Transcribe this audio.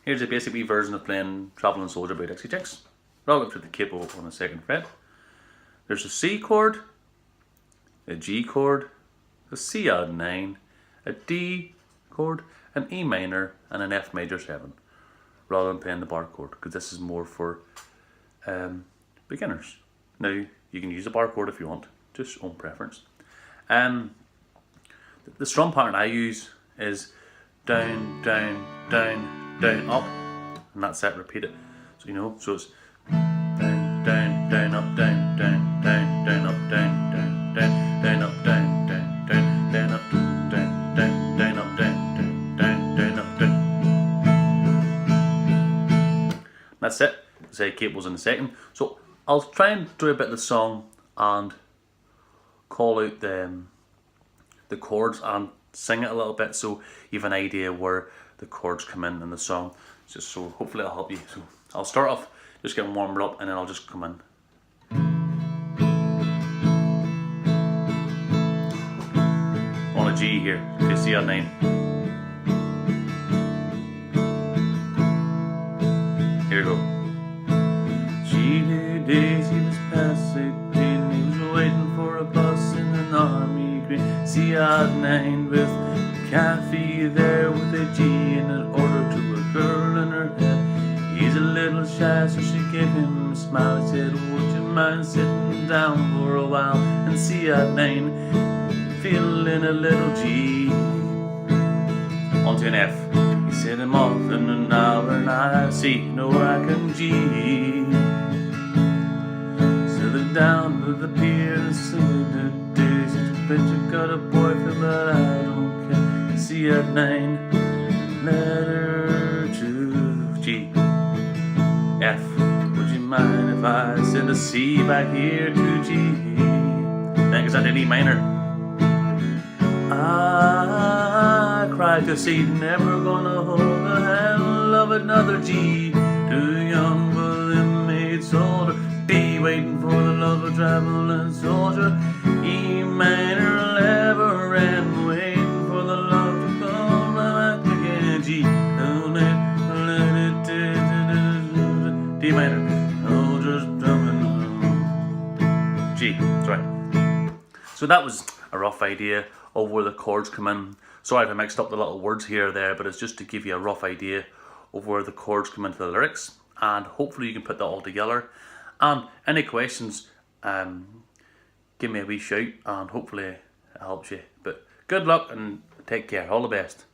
Here's a basic wee version of playing Travelling Soldier by Dixie Chicks. Relative to the capo on the 2nd fret. There's a C chord, a G chord, a C add 9, a D chord, an E minor, and an F major 7. Rather than playing the bar chord, because this is more for beginners. Now, you can use a bar chord if you want, just own preference. The strum pattern I use is down, down, down, down, up, and that's it, repeat it. So you know, so it's down, down, down, up, down, down, down, down, up, down, down, down, down, up, down, down, down, down, up, down, down, down, up, down, down, down, up, down. That's it. Say capos in a second. So I'll try and do a bit of the song and call out the chords and sing it a little bit, so you have an idea where the chords come in the song. Just so hopefully it'll help you. So I'll start off just getting warmed up, and then I'll just come in. On a G here, you see a 9. Here we go. Daisy was past 18, he was waiting for a bus in an army green. C odd 9 with Kathy there with a G in an order to a girl in her head. He's a little shy, so she gave him a smile. He said, would you mind sitting down for a while? And C odd 9 feeling a little G. Onto an F. He said, I'm off in an hour and I see no I can G. Down to the pier and sing to Daisy. Bet you got a boyfriend, but I don't care. C at 9, letter to G. F, would you mind if I send a C back here to G? Then cause I did E minor. I cried to C, never gonna hold the hand of another G. Too young for them maids older. D, waiting for the love of traveling soldier. E minor 11, waiting for the love to come back again. G, D minor, soldiers drumming. G, sorry. So that was a rough idea of where the chords come in. Sorry if I mixed up the little words here or there, but it's just to give you a rough idea of where the chords come into the lyrics, and hopefully you can put that all together. And any questions, give me a wee shout, and hopefully it helps you. But good luck and take care. All the best.